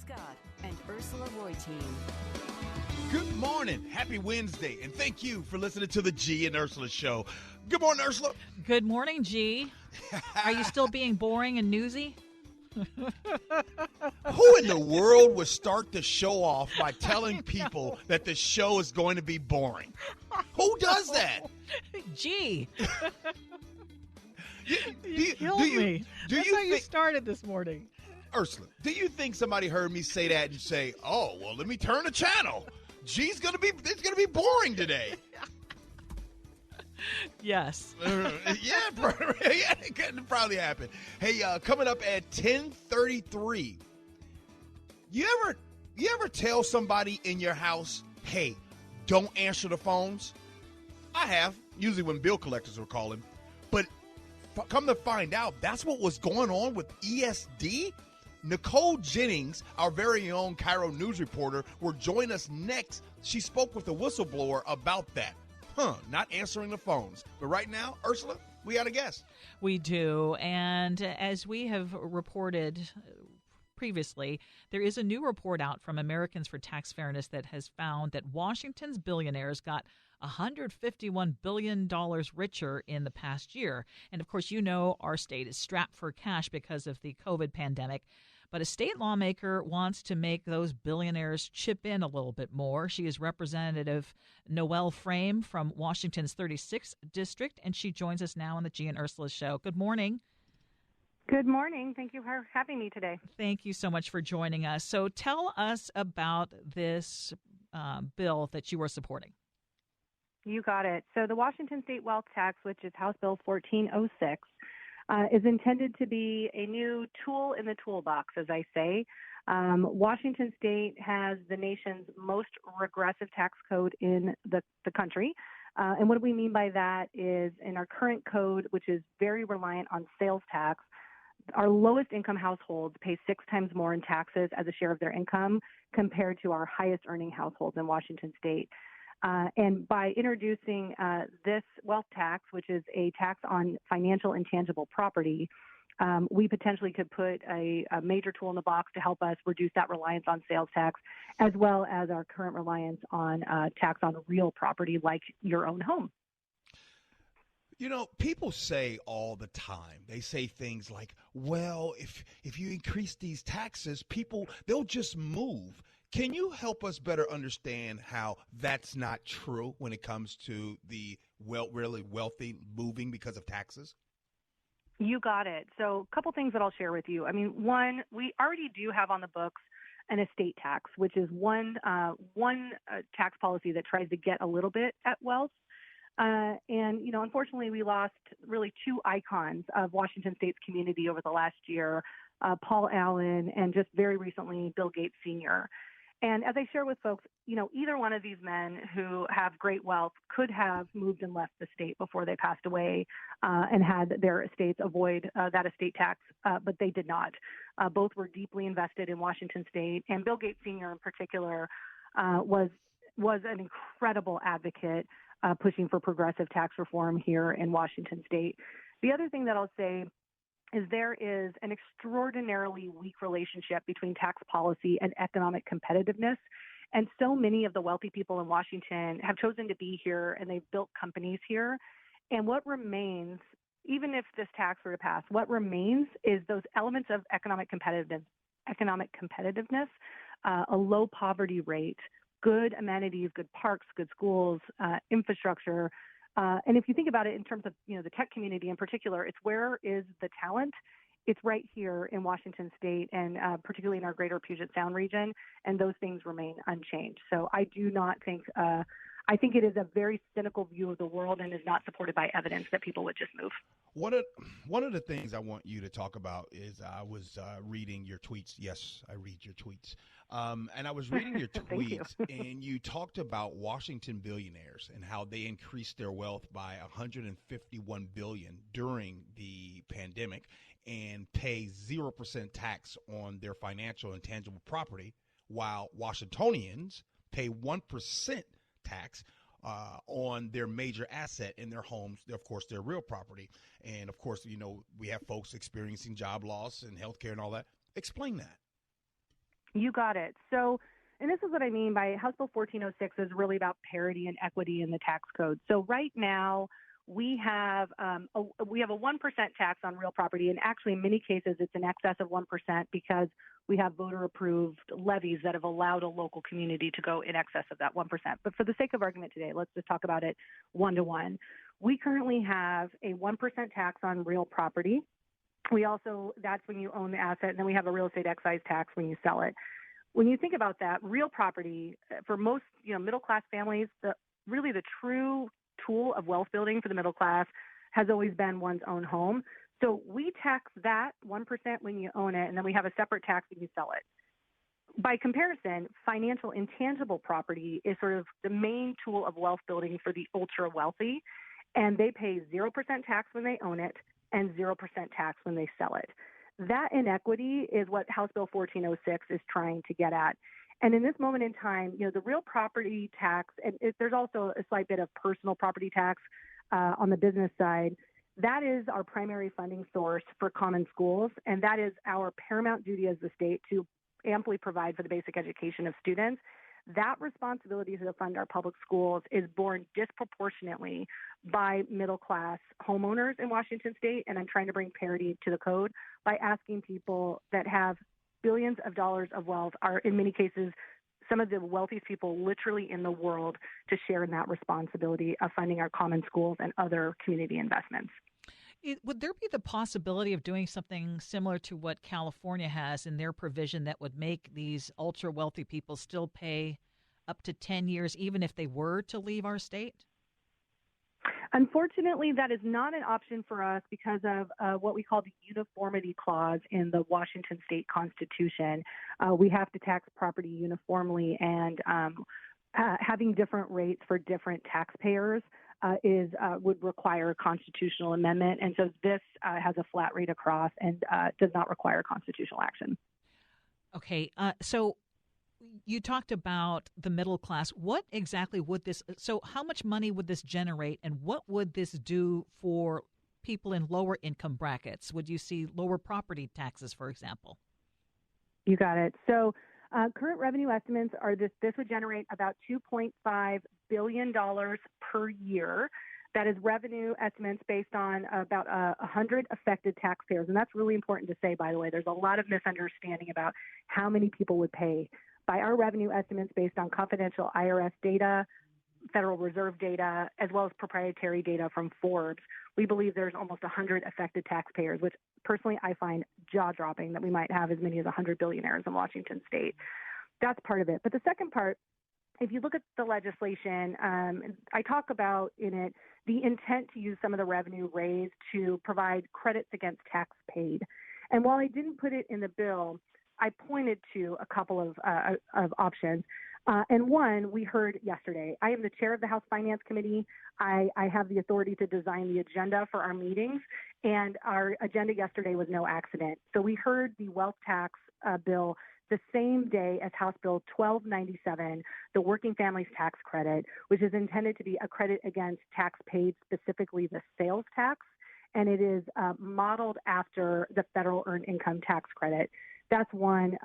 Scott and Ursula Reutin. Good morning. Happy Wednesday. And thank you for listening to the Gee and Ursula Show. Good morning, Ursula. Good morning, G. Are you still being boring and newsy? Who in the world would start the show off by telling people that the show is going to be boring? Who does that? G. You killed me. That's how you started this morning. Ursula, do you think somebody heard me say that and say, "Oh, well, let me turn the channel. It's gonna be boring today." Yes. Yeah, it could probably happen. Hey, coming up at 10:33. You ever tell somebody in your house, "Hey, don't answer the phones"? I have, usually when bill collectors were calling. But come to find out, that's what was going on with ESD. Nicole Jennings, our very own KIRO News reporter, will join us next. She spoke with a whistleblower about that. Not answering the phones. But right now, Ursula, we got a guest. We do. And as we have reported previously, there is a new report out from Americans for Tax Fairness that has found that Washington's billionaires got $151 billion richer in the past year. And of course, you know our state is strapped for cash because of the COVID pandemic. But a state lawmaker wants to make those billionaires chip in a little bit more. She is Representative Noel Frame from Washington's 36th District, and she joins us now on the Gee and Ursula Show. Good morning. Good morning. Thank you for having me today. Thank you so much for joining us. So tell us about this bill that you are supporting. You got it. So the Washington State Wealth Tax, which is House Bill 1406, is intended to be a new tool in the toolbox, as I say. Washington State has the nation's most regressive tax code in the country. And what we mean by that is in our current code, which is very reliant on sales tax, our lowest income households pay 6 times more in taxes as a share of their income compared to our highest earning households in Washington State. And by introducing this wealth tax, which is a tax on financial intangible property, we potentially could put a major tool in the box to help us reduce that reliance on sales tax, as well as our current reliance on tax on real property like your own home. You know, people say all the time, they say things like, well, if you increase these taxes, they'll just move. Can you help us better understand how that's not true when it comes to the really wealthy moving because of taxes? You got it. So a couple things that I'll share with you. I mean, one, we already do have on the books an estate tax, which is one tax policy that tries to get a little bit at wealth. And, you know, unfortunately, we lost really 2 icons of Washington State's community over the last year, Paul Allen and just very recently Bill Gates Sr. And as I share with folks, you know, either one of these men who have great wealth could have moved and left the state before they passed away and had their estates avoid that estate tax, but they did not. Both were deeply invested in Washington State, and Bill Gates Sr. in particular was an incredible advocate pushing for progressive tax reform here in Washington State. The other thing that I'll say is there is an extraordinarily weak relationship between tax policy and economic competitiveness. And so many of the wealthy people in Washington have chosen to be here and they've built companies here. And what remains, even if this tax were to pass, what remains is those elements of economic competitiveness, a low poverty rate, good amenities, good parks, good schools, infrastructure. And if you think about it in terms of, you know, the tech community in particular, it's where is the talent? It's right here in Washington State and particularly in our greater Puget Sound region. And those things remain unchanged. So I do not think, I think it is a very cynical view of the world and is not supported by evidence that people would just move. One of the things I want you to talk about is I was reading your tweets. Yes, I read your tweets. And I was reading your tweets, and you talked about Washington billionaires and how they increased their wealth by $151 billion during the pandemic and pay 0% tax on their financial and tangible property, while Washingtonians pay 1% tax on their major asset in their homes, of course, their real property. And, of course, you know, we have folks experiencing job loss and health care and all that. Explain that. You got it. So, and this is what I mean by House Bill 1406 is really about parity and equity in the tax code. So right now we have a 1% tax on real property, and actually in many cases it's in excess of 1% because we have voter-approved levies that have allowed a local community to go in excess of that 1%. But for the sake of argument today, let's just talk about it one-to-one. We currently have a 1% tax on real property. We also, that's when you own the asset, and then we have a real estate excise tax when you sell it. When you think about that, real property, for most middle-class families, really the true tool of wealth building for the middle class has always been one's own home. So we tax that 1% when you own it, and then we have a separate tax when you sell it. By comparison, financial intangible property is sort of the main tool of wealth building for the ultra wealthy, and they pay 0% tax when they own it and 0% tax when they sell it. That inequity is what House Bill 1406 is trying to get at. And in this moment in time, the real property tax, and there's also a slight bit of personal property tax on the business side. That is our primary funding source for common schools, and that is our paramount duty as the state to amply provide for the basic education of students. That responsibility to fund our public schools is borne disproportionately by middle-class homeowners in Washington state, and I'm trying to bring parity to the code by asking people that have billions of dollars of wealth, are in many cases some of the wealthiest people literally in the world, to share in that responsibility of funding our common schools and other community investments. Would there be the possibility of doing something similar to what California has in their provision that would make these ultra wealthy people still pay up to 10 years, even if they were to leave our state? Unfortunately, that is not an option for us because of what we call the uniformity clause in the Washington state constitution. We have to tax property uniformly, and having different rates for different taxpayers would require a constitutional amendment. And so this has a flat rate across and does not require constitutional action. Okay. So you talked about the middle class. What exactly would this, so how much money would this generate, and what would this do for people in lower income brackets? Would you see lower property taxes, for example? You got it. So current revenue estimates are this would generate about $2.5 billion per year. That is revenue estimates based on about 100 affected taxpayers. And that's really important to say, by the way. There's a lot of misunderstanding about how many people would pay. By our revenue estimates based on confidential IRS data, Federal Reserve data, as well as proprietary data from Forbes, we believe there's almost 100 affected taxpayers, which personally I find jaw-dropping that we might have as many as 100 billionaires in Washington state. That's part of it. But the second part, if you look at the legislation, I talk about in it the intent to use some of the revenue raised to provide credits against tax paid. And while I didn't put it in the bill, I pointed to a couple of options. And one we heard yesterday. I am the chair of the House Finance Committee. I have the authority to design the agenda for our meetings, and our agenda yesterday was no accident. So we heard the wealth tax bill the same day as House Bill 1297, the Working Families Tax Credit, which is intended to be a credit against tax paid, specifically the sales tax, and it is modeled after the federal earned income tax credit. That's one.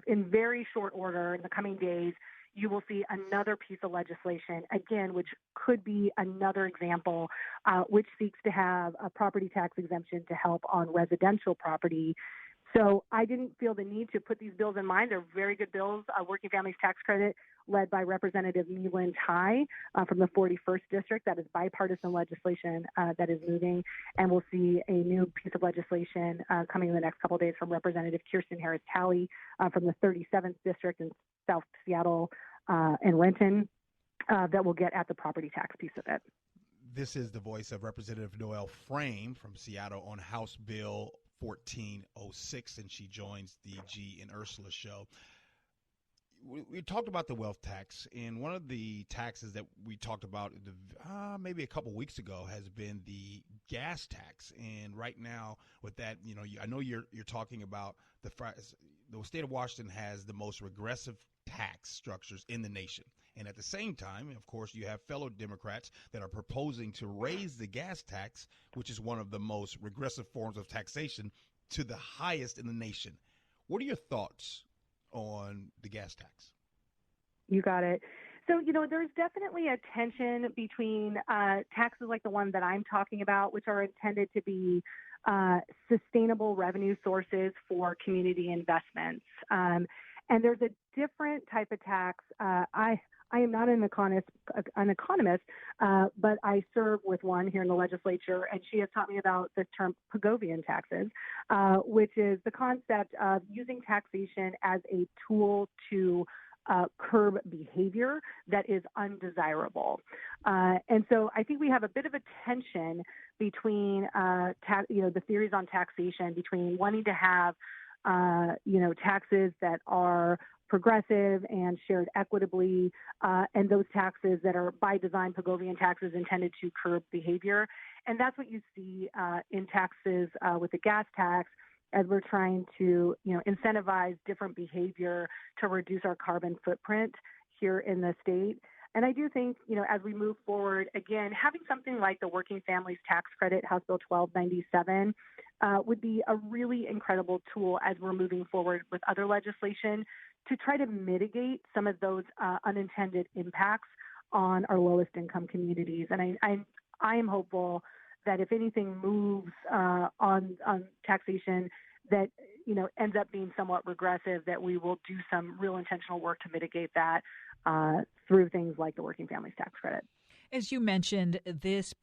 In very short order, in the coming days, you will see another piece of legislation, again, which could be another example, which seeks to have a property tax exemption to help on residential property. So I didn't feel the need to put these bills in mind. They're very good bills. Working Families Tax Credit, led by Representative Neelan Tai from the 41st District. That is bipartisan legislation that is moving. And we'll see a new piece of legislation coming in the next couple of days from Representative Kirsten Harris-Talley from the 37th District in South Seattle and Renton that will get at the property tax piece of it. This is the voice of Representative Noel Frame from Seattle on House Bill 1406, and she joins the Gee and Ursula Show. We talked about the wealth tax, and one of the taxes that we talked about maybe a couple weeks ago has been the gas tax. And right now with that, I know you're talking about the state of Washington has the most regressive tax structures in the nation. And at the same time, of course, you have fellow Democrats that are proposing to raise the gas tax, which is one of the most regressive forms of taxation, to the highest in the nation. What are your thoughts on the gas tax? You got it. So, there's definitely a tension between taxes like the one that I'm talking about, which are intended to be sustainable revenue sources for community investments. And there's a different type of tax. I am not an economist, but I serve with one here in the legislature, and she has taught me about the term Pigovian taxes, which is the concept of using taxation as a tool to curb behavior that is undesirable. And so I think we have a bit of a tension between, the theories on taxation, between wanting to have, taxes that are progressive and shared equitably, and those taxes that are by design Pigovian taxes intended to curb behavior. And that's what you see in taxes with the gas tax, as we're trying to, incentivize different behavior to reduce our carbon footprint here in the state. And I do think, as we move forward, again, having something like the Working Families Tax Credit, House Bill 1297, would be a really incredible tool as we're moving forward with other legislation to try to mitigate some of those unintended impacts on our lowest income communities. And I am hopeful that if anything moves on taxation that, ends up being somewhat regressive, that we will do some real intentional work to mitigate that through things like the Working Families Tax Credit. As you mentioned, this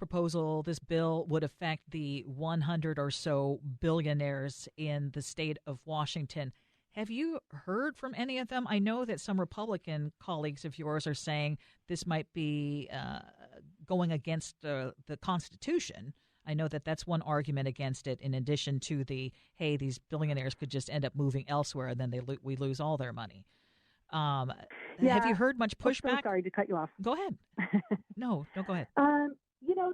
bill would affect the 100 or so billionaires in the state of Washington. Have you heard from any of them? I know that some Republican colleagues of yours are saying this might be going against the Constitution. I know that that's one argument against it, in addition to these billionaires could just end up moving elsewhere, and then we lose all their money. Have you heard much pushback? So sorry to cut you off. Go ahead. No, go ahead.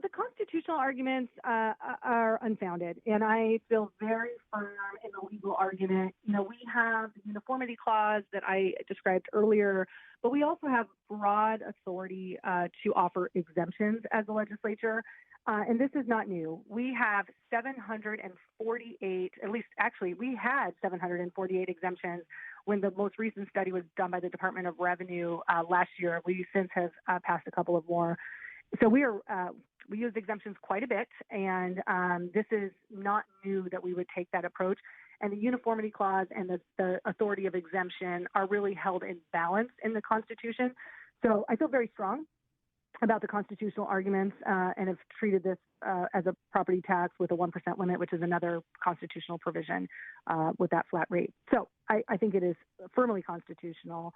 The constitutional arguments are unfounded, and I feel very firm in the legal argument. We have the uniformity clause that I described earlier, but we also have broad authority to offer exemptions as a legislature. And this is not new. We have 748, we had 748 exemptions when the most recent study was done by the Department of Revenue last year. We since have passed a couple of more. So we use exemptions quite a bit, and this is not new that we would take that approach. And the uniformity clause and the authority of exemption are really held in balance in the Constitution. So I feel very strong about the constitutional arguments and have treated this as a property tax with a 1% limit, which is another constitutional provision with that flat rate. So I think it is firmly constitutional.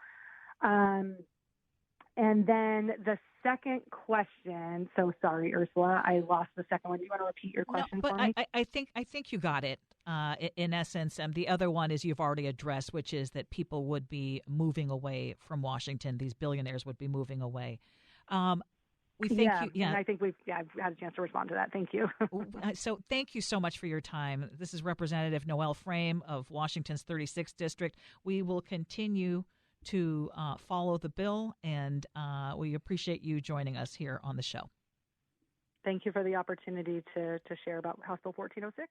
And then the second question, so sorry, Ursula, I lost the second one. Do you want to repeat your question for me? I think you got it. In essence, the other one is you've already addressed, which is that people would be moving away from Washington. These billionaires would be moving away. We thank you. Yeah, and I think I've had a chance to respond to that. Thank you. So thank you so much for your time. This is Representative Noel Frame of Washington's 36th District. We will continue to follow the bill, and we appreciate you joining us here on the show. Thank you for the opportunity to share about House Bill 1406.